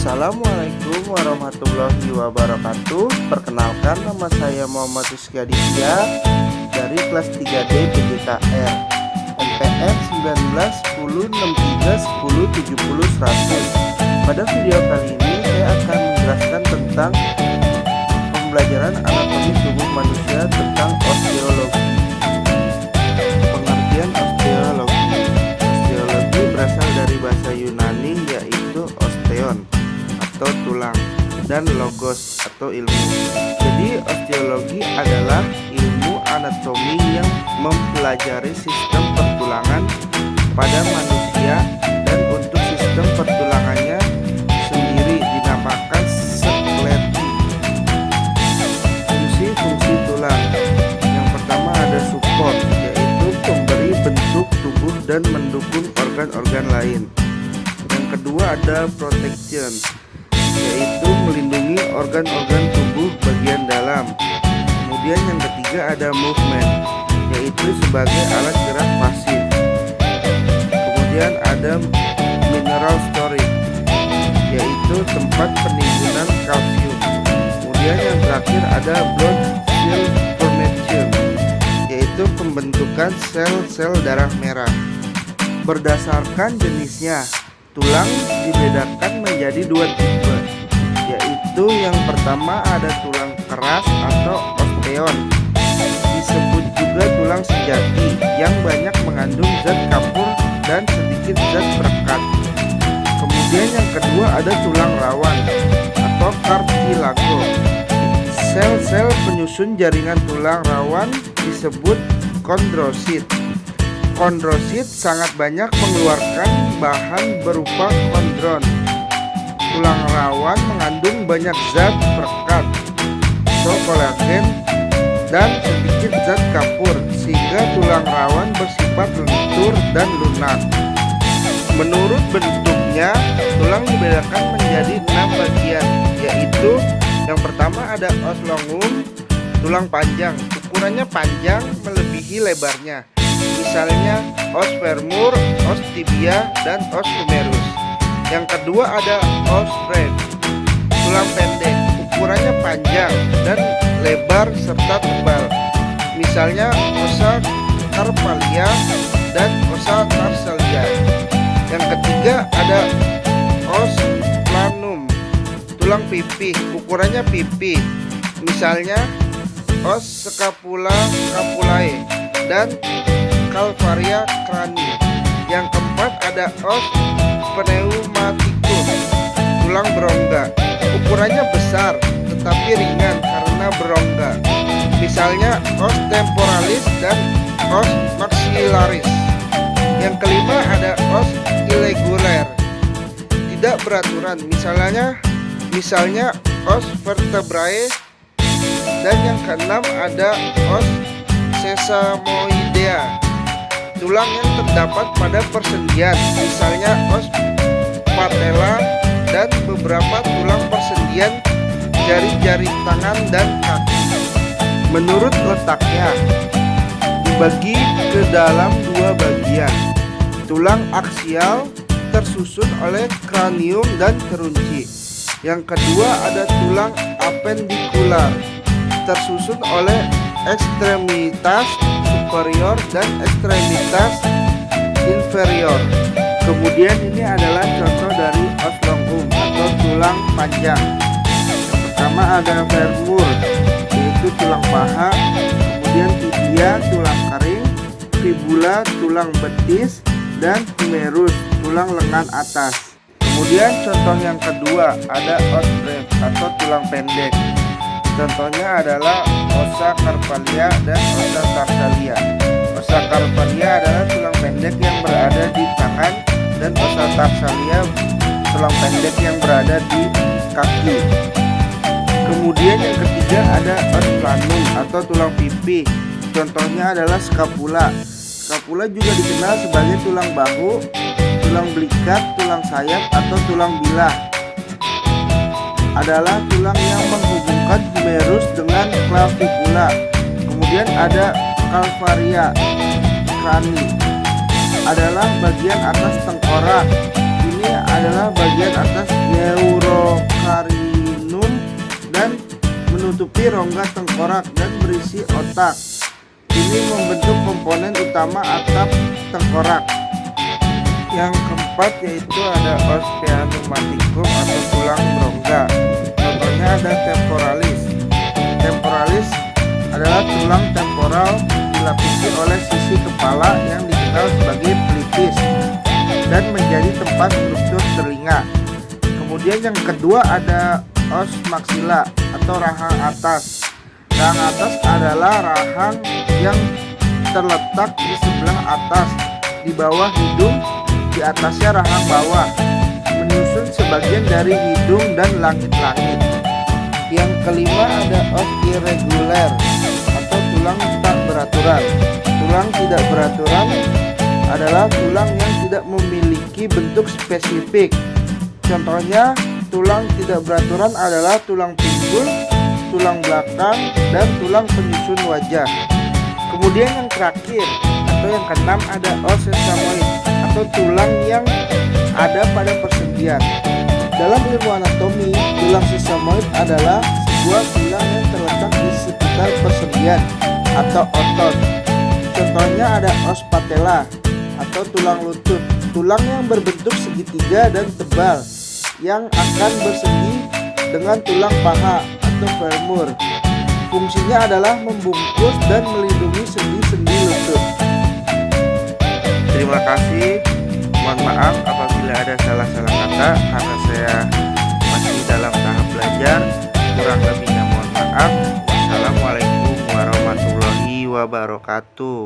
Assalamualaikum warahmatullahi wabarakatuh. Perkenalkan, nama saya Muhammad Rizky Aditya dari kelas 3D PJKR NPM 1910631070 Pada video kali ini saya akan menjelaskan tentang pembelajaran anatomi tubuh manusia tentang osteologi. Pengertian osteologi. Osteologi berasal dari bahasa Yunani yaitu osteon atau tulang dan logos atau ilmu. Jadi osteologi adalah ilmu anatomi yang mempelajari sistem pertulangan pada manusia, dan untuk sistem pertulangannya sendiri dinamakan skeletik. Fungsi-fungsi tulang. Yang pertama ada support, yaitu pemberi bentuk tubuh dan mendukung organ-organ lain. Yang kedua ada protection, yaitu melindungi organ-organ tubuh bagian dalam. Kemudian yang ketiga ada movement, yaitu sebagai alat gerak pasif. Kemudian ada mineral storage, yaitu tempat penimbunan kalsium. Kemudian yang terakhir ada blood cell formation, yaitu pembentukan sel-sel darah merah. Berdasarkan jenisnya, tulang dibedakan menjadi dua tipe, yaitu yang pertama ada tulang keras atau osteon, disebut juga tulang sejati, yang banyak mengandung zat kapur dan sedikit zat perekat. Kemudian yang kedua ada tulang rawan atau cartilago. Sel-sel penyusun jaringan tulang rawan disebut kondrosit. Kondrosit sangat banyak mengeluarkan bahan berupa kondron. Tulang rawan mengandung banyak zat perekat atau kolagen dan sedikit zat kapur, sehingga tulang rawan bersifat lentur dan lunak. Menurut bentuknya, tulang dibedakan menjadi 6 bagian, yaitu yang pertama ada os longum, tulang panjang, ukurannya panjang melebihi lebarnya. Misalnya os femur, os tibia, dan os humerus. Yang kedua ada os breve, tulang pendek, ukurannya panjang dan lebar serta tebal. Misalnya ossa carpalia dan ossa tarsalia. Yang ketiga ada os planum, tulang pipih, ukurannya pipih. Misalnya os scapulae dan calvaria crani. Yang keempat ada os pneumaticum, tulang berongga, ukurannya besar tetapi ringan karena berongga. Misalnya os temporalis dan os maxillaris. Yang kelima ada os irregular, tidak beraturan, misalnya os vertebrae. Dan yang keenam ada os sesamoidea, tulang yang terdapat pada persendian, misalnya os patella, dan beberapa tulang persendian jari-jari tangan dan kaki. Menurut letaknya, dibagi ke dalam dua bagian. Tulang aksial tersusun oleh kranium dan kerunci. Yang kedua ada tulang apendikular, tersusun oleh ekstremitas superior dan ekstremitas inferior. Kemudian ini adalah contoh dari os longum atau tulang panjang. Yang pertama ada femur, yaitu tulang paha. Kemudian tibia, tulang kering. Fibula, tulang betis. Dan humerus, tulang lengan atas. Kemudian contoh yang kedua ada os breve atau tulang pendek. Contohnya adalah ossa carpalia dan ossa tarsalia. Ossa carpalia adalah tulang pendek yang berada di tangan, dan ossa tarsalia tulang pendek yang berada di kaki. Kemudian yang ketiga ada os planum atau tulang pipi. Contohnya adalah scapula. Scapula juga dikenal sebagai tulang bahu, tulang belikat, tulang sayap, atau tulang bilah. Adalah tulang yang menghubungkan humerus dengan clavicula. Kemudian ada calvaria crani, adalah bagian atas tengkorak. Ini adalah bagian atas neuro rongga tengkorak dan berisi otak. Ini membentuk komponen utama atap tengkorak. Yang keempat yaitu ada os pneumaticum atau tulang berongga. Contohnya ada temporalis. Temporalis adalah tulang temporal dilapisi oleh sisi kepala yang dikenal sebagai pelipis dan menjadi tempat struktur telinga. Kemudian yang kedua ada os maxilla atau rahang atas. Rahang atas adalah rahang yang terletak di sebelah atas, di bawah hidung, di atasnya rahang bawah, menyusun sebagian dari hidung dan langit-langit. Yang kelima ada os irregular atau tulang tak beraturan. Tulang tidak beraturan adalah tulang yang tidak memiliki bentuk spesifik. Contohnya, tulang tidak beraturan adalah tulang pinggul, tulang belakang, dan tulang penyusun wajah. Kemudian yang terakhir atau yang keenam ada os sesamoid atau tulang yang ada pada persendian. Dalam ilmu anatomi, tulang sesamoid adalah sebuah tulang yang terletak di sekitar persendian atau otot. Contohnya ada os patella atau tulang lutut, tulang yang berbentuk segitiga dan tebal yang akan bersendi dengan tulang paha atau femur. Fungsinya adalah membungkus dan melindungi sendi-sendi lutut. Terima kasih. Mohon maaf apabila ada salah-salah kata karena saya masih dalam tahap belajar. Kurang lebihnya mohon maaf. Wassalamualaikum warahmatullahi wabarakatuh.